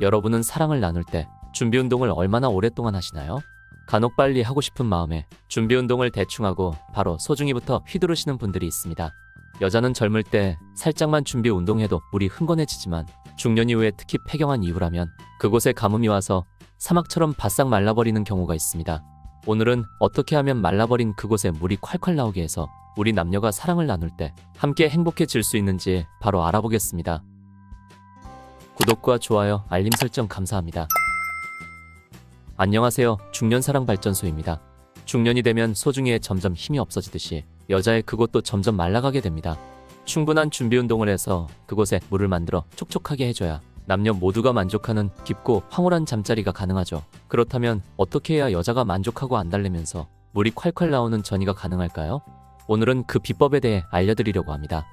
여러분은 사랑을 나눌 때 준비 운동을 얼마나 오랫동안 하시나요? 간혹 빨리 하고 싶은 마음에 준비 운동을 대충 하고 바로 소중히부터 휘두르시는 분들이 있습니다. 여자는 젊을 때 살짝만 준비 운동해도 물이 흥건해지지만 중년 이후에 특히 폐경한 이후라면 그곳에 가뭄이 와서 사막처럼 바싹 말라버리는 경우가 있습니다. 오늘은 어떻게 하면 말라버린 그곳에 물이 콸콸 나오게 해서 우리 남녀가 사랑을 나눌 때 함께 행복해질 수 있는지 바로 알아보겠습니다. 구독과 좋아요, 알림 설정 감사합니다. 안녕하세요. 중년사랑발전소입니다. 중년이 되면 소중이에 점점 힘이 없어지듯이 여자의 그곳도 점점 말라가게 됩니다. 충분한 준비 운동을 해서 그곳에 물을 만들어 촉촉하게 해줘야 남녀 모두가 만족하는 깊고 황홀한 잠자리가 가능하죠. 그렇다면 어떻게 해야 여자가 만족하고 안 달래면서 물이 콸콸 나오는 전이가 가능할까요? 오늘은 그 비법에 대해 알려드리려고 합니다.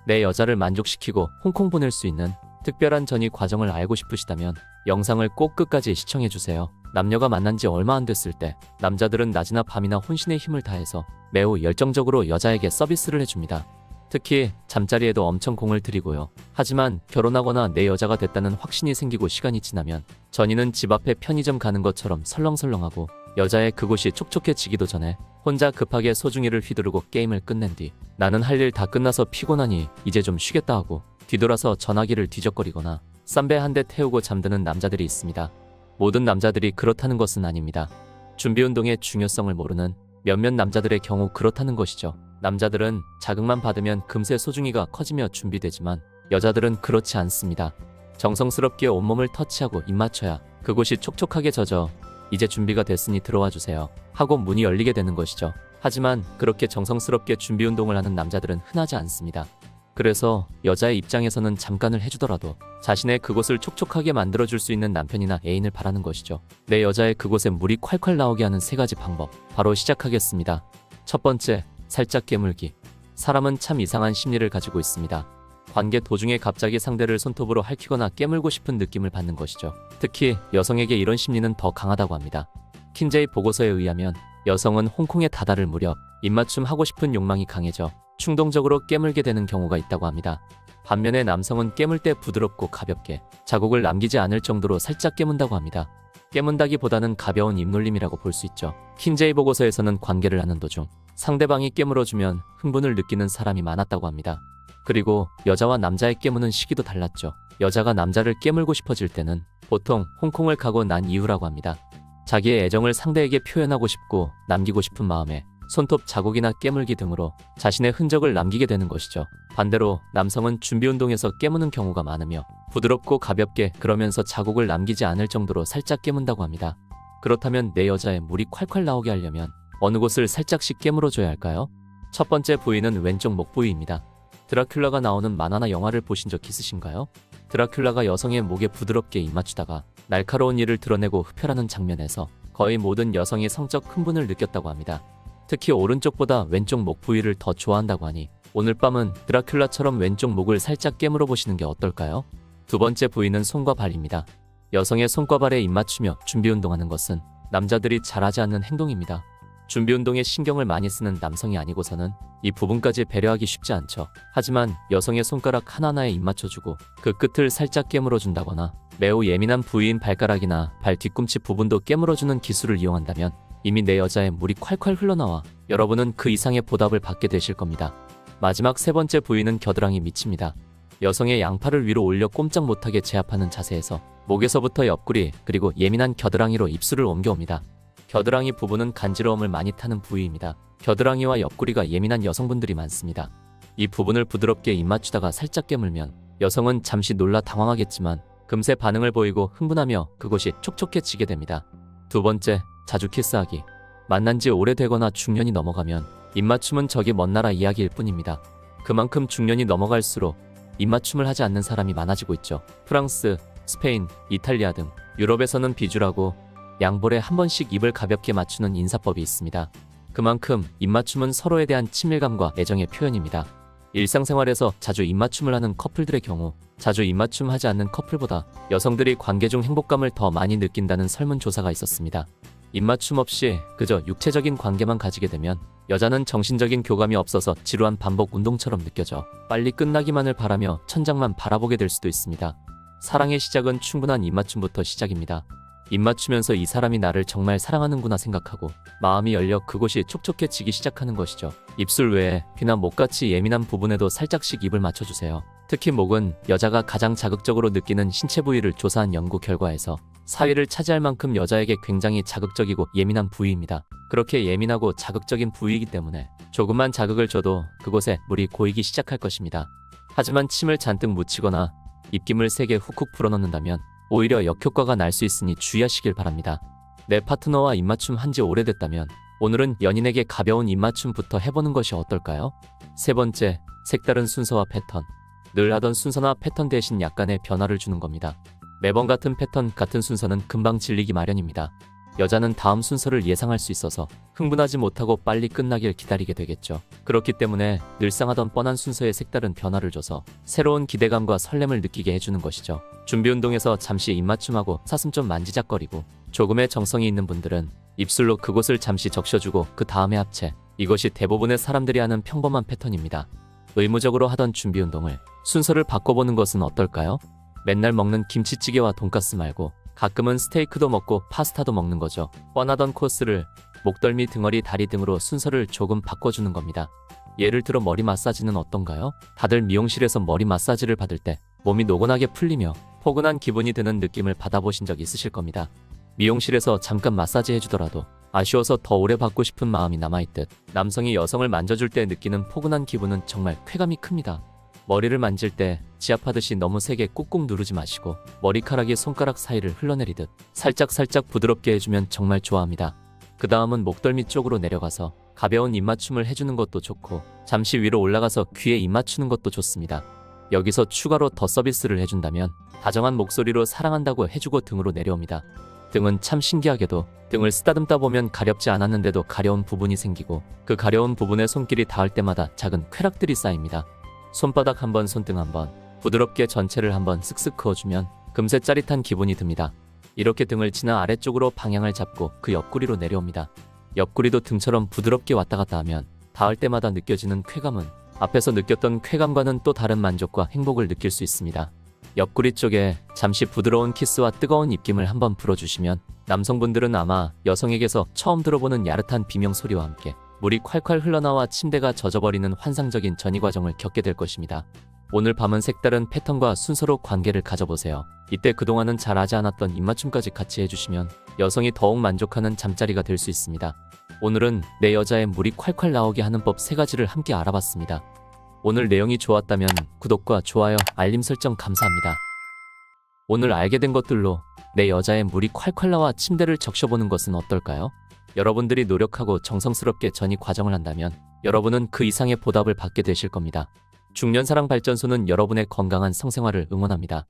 내 여자를 만족시키고 홍콩 보낼 수 있는 특별한 전이 과정을 알고 싶으시다면 영상을 꼭 끝까지 시청해주세요. 남녀가 만난 지 얼마 안 됐을 때 남자들은 낮이나 밤이나 혼신의 힘을 다해서 매우 열정적으로 여자에게 서비스를 해줍니다. 특히 잠자리에도 엄청 공을 들이고요. 하지만 결혼하거나 내 여자가 됐다는 확신이 생기고 시간이 지나면 전이는 집 앞에 편의점 가는 것처럼 설렁설렁하고 여자의 그곳이 촉촉해지기도 전에 혼자 급하게 소중이를 휘두르고 게임을 끝낸 뒤 나는 할 일 다 끝나서 피곤하니 이제 좀 쉬겠다 하고 뒤돌아서 전화기를 뒤적거리거나 쌈배 한 대 태우고 잠드는 남자들이 있습니다. 모든 남자들이 그렇다는 것은 아닙니다. 준비운동의 중요성을 모르는 몇몇 남자들의 경우 그렇다는 것이죠. 남자들은 자극만 받으면 금세 소중이가 커지며 준비되지만 여자들은 그렇지 않습니다. 정성스럽게 온몸을 터치하고 입 맞춰야 그곳이 촉촉하게 젖어 이제 준비가 됐으니 들어와 주세요 하고 문이 열리게 되는 것이죠. 하지만 그렇게 정성스럽게 준비운동을 하는 남자들은 흔하지 않습니다. 그래서 여자의 입장에서는 잠깐을 해주더라도 자신의 그곳을 촉촉하게 만들어줄 수 있는 남편이나 애인을 바라는 것이죠. 내 여자의 그곳에 물이 콸콸 나오게 하는 3가지 방법 바로 시작하겠습니다. 첫 번째, 살짝 깨물기. 사람은 참 이상한 심리를 가지고 있습니다. 관계 도중에 갑자기 상대를 손톱으로 핥히거나 깨물고 싶은 느낌을 받는 것이죠. 특히 여성에게 이런 심리는 더 강하다고 합니다. 킨제이 보고서에 의하면 여성은 홍콩에 다다를 무렵 입맞춤 하고 싶은 욕망이 강해져 충동적으로 깨물게 되는 경우가 있다고 합니다. 반면에 남성은 깨물 때 부드럽고 가볍게 자국을 남기지 않을 정도로 살짝 깨문다고 합니다. 깨문다기보다는 가벼운 입놀림이라고 볼 수 있죠. 킨제이 보고서에서는 관계를 하는 도중 상대방이 깨물어주면 흥분을 느끼는 사람이 많았다고 합니다. 그리고 여자와 남자의 깨무는 시기도 달랐죠. 여자가 남자를 깨물고 싶어질 때는 보통 홍콩을 가고 난 이후라고 합니다. 자기의 애정을 상대에게 표현하고 싶고 남기고 싶은 마음에 손톱 자국이나 깨물기 등으로 자신의 흔적을 남기게 되는 것이죠. 반대로 남성은 준비운동에서 깨무는 경우가 많으며 부드럽고 가볍게 그러면서 자국을 남기지 않을 정도로 살짝 깨문다고 합니다. 그렇다면 내 여자의 물이 콸콸 나오게 하려면 어느 곳을 살짝씩 깨물어줘야 할까요? 첫 번째 부위는 왼쪽 목 부위입니다. 드라큘라가 나오는 만화나 영화를 보신 적 있으신가요? 드라큘라가 여성의 목에 부드럽게 입맞추다가 날카로운 이를 드러내고 흡혈하는 장면에서 거의 모든 여성이 성적 흥분을 느꼈다고 합니다. 특히 오른쪽보다 왼쪽 목 부위를 더 좋아한다고 하니 오늘 밤은 드라큘라처럼 왼쪽 목을 살짝 깨물어 보시는 게 어떨까요? 두 번째 부위는 손과 발입니다. 여성의 손과 발에 입맞추며 준비운동하는 것은 남자들이 잘하지 않는 행동입니다. 준비운동에 신경을 많이 쓰는 남성이 아니고서는 이 부분까지 배려하기 쉽지 않죠. 하지만 여성의 손가락 하나하나에 입맞춰주고 그 끝을 살짝 깨물어준다거나 매우 예민한 부위인 발가락이나 발 뒤꿈치 부분도 깨물어주는 기술을 이용한다면 이미 내 여자의 물이 콸콸 흘러나와 여러분은 그 이상의 보답을 받게 되실 겁니다. 마지막 3번째 부위는 겨드랑이 밑입니다. 여성의 양팔을 위로 올려 꼼짝 못하게 제압하는 자세에서 목에서부터 옆구리 그리고 예민한 겨드랑이로 입술을 옮겨옵니다. 겨드랑이 부분은 간지러움을 많이 타는 부위입니다. 겨드랑이와 옆구리가 예민한 여성분들이 많습니다. 이 부분을 부드럽게 입맞추다가 살짝 깨물면 여성은 잠시 놀라 당황하겠지만 금세 반응을 보이고 흥분하며 그곳이 촉촉해지게 됩니다. 두 번째, 자주 키스하기. 만난 지 오래되거나 중년이 넘어가면 입맞춤은 저기 먼 나라 이야기일 뿐입니다. 그만큼 중년이 넘어갈수록 입맞춤을 하지 않는 사람이 많아지고 있죠. 프랑스, 스페인, 이탈리아 등 유럽에서는 비주라고 양볼에 한 번씩 입을 가볍게 맞추는 인사법이 있습니다. 그만큼 입맞춤은 서로에 대한 친밀감과 애정의 표현입니다. 일상생활에서 자주 입맞춤을 하는 커플들의 경우 자주 입맞춤 하지 않는 커플보다 여성들이 관계 중 행복감을 더 많이 느낀다는 설문조사가 있었습니다. 입맞춤 없이 그저 육체적인 관계만 가지게 되면 여자는 정신적인 교감이 없어서 지루한 반복 운동처럼 느껴져 빨리 끝나기만을 바라며 천장만 바라보게 될 수도 있습니다. 사랑의 시작은 충분한 입맞춤부터 시작입니다. 입맞추면서 이 사람이 나를 정말 사랑하는구나 생각하고 마음이 열려 그곳이 촉촉해지기 시작하는 것이죠. 입술 외에 귀나 목같이 예민한 부분에도 살짝씩 입을 맞춰주세요. 특히 목은 여자가 가장 자극적으로 느끼는 신체 부위를 조사한 연구 결과에서 4위를 차지할 만큼 여자에게 굉장히 자극적이고 예민한 부위입니다. 그렇게 예민하고 자극적인 부위이기 때문에 조금만 자극을 줘도 그곳에 물이 고이기 시작할 것입니다. 하지만 침을 잔뜩 묻히거나 입김을 세게 훅훅 불어넣는다면 오히려 역효과가 날 수 있으니 주의하시길 바랍니다. 내 파트너와 입맞춤 한지 오래됐다면 오늘은 연인에게 가벼운 입맞춤부터 해보는 것이 어떨까요? 세 번째, 색다른 순서와 패턴. 늘 하던 순서나 패턴 대신 약간의 변화를 주는 겁니다. 매번 같은 패턴, 같은 순서는 금방 질리기 마련입니다. 여자는 다음 순서를 예상할 수 있어서 흥분하지 못하고 빨리 끝나길 기다리게 되겠죠. 그렇기 때문에 늘상 하던 뻔한 순서에 색다른 변화를 줘서 새로운 기대감과 설렘을 느끼게 해주는 것이죠. 준비 운동에서 잠시 입맞춤하고 사슴 좀 만지작거리고 조금의 정성이 있는 분들은 입술로 그곳을 잠시 적셔주고 그 다음에 합체. 이것이 대부분의 사람들이 하는 평범한 패턴입니다. 의무적으로 하던 준비 운동을 순서를 바꿔보는 것은 어떨까요? 맨날 먹는 김치찌개와 돈가스 말고 가끔은 스테이크도 먹고 파스타도 먹는 거죠. 뻔하던 코스를 목덜미, 등허리, 다리 등으로 순서를 조금 바꿔주는 겁니다. 예를 들어 머리 마사지는 어떤가요? 다들 미용실에서 머리 마사지를 받을 때 몸이 노곤하게 풀리며 포근한 기분이 드는 느낌을 받아보신 적 있으실 겁니다. 미용실에서 잠깐 마사지 해주더라도 아쉬워서 더 오래 받고 싶은 마음이 남아있듯 남성이 여성을 만져줄 때 느끼는 포근한 기분은 정말 쾌감이 큽니다. 머리를 만질 때 지압하듯이 너무 세게 꾹꾹 누르지 마시고 머리카락이 손가락 사이를 흘러내리듯 살짝살짝 부드럽게 해주면 정말 좋아합니다. 그 다음은 목덜미 쪽으로 내려가서 가벼운 입맞춤을 해주는 것도 좋고 잠시 위로 올라가서 귀에 입맞추는 것도 좋습니다. 여기서 추가로 더 서비스를 해준다면 다정한 목소리로 사랑한다고 해주고 등으로 내려옵니다. 등은 참 신기하게도 등을 쓰다듬다 보면 가렵지 않았는데도 가려운 부분이 생기고 그 가려운 부분에 손길이 닿을 때마다 작은 쾌락들이 쌓입니다. 손바닥 한번, 손등 한번, 부드럽게 전체를 한번 쓱쓱 그어주면 금세 짜릿한 기분이 듭니다. 이렇게 등을 지나 아래쪽으로 방향을 잡고 그 옆구리로 내려옵니다. 옆구리도 등처럼 부드럽게 왔다 갔다 하면 닿을 때마다 느껴지는 쾌감은 앞에서 느꼈던 쾌감과는 또 다른 만족과 행복을 느낄 수 있습니다. 옆구리 쪽에 잠시 부드러운 키스와 뜨거운 입김을 한번 불어주시면 남성분들은 아마 여성에게서 처음 들어보는 야릇한 비명 소리와 함께 물이 콸콸 흘러나와 침대가 젖어버리는 환상적인 전이 과정을 겪게 될 것입니다. 오늘 밤은 색다른 패턴과 순서로 관계를 가져보세요. 이때 그동안은 잘 하지 않았던 입맞춤까지 같이 해주시면 여성이 더욱 만족하는 잠자리가 될 수 있습니다. 오늘은 내 여자의 물이 콸콸 나오게 하는 법 3가지를 함께 알아봤습니다. 오늘 내용이 좋았다면 구독과 좋아요, 알림 설정 감사합니다. 오늘 알게 된 것들로 내 여자의 물이 콸콸 나와 침대를 적셔보는 것은 어떨까요? 여러분들이 노력하고 정성스럽게 전이 과정을 한다면 여러분은 그 이상의 보답을 받게 되실 겁니다. 중년사랑발전소는 여러분의 건강한 성생활을 응원합니다.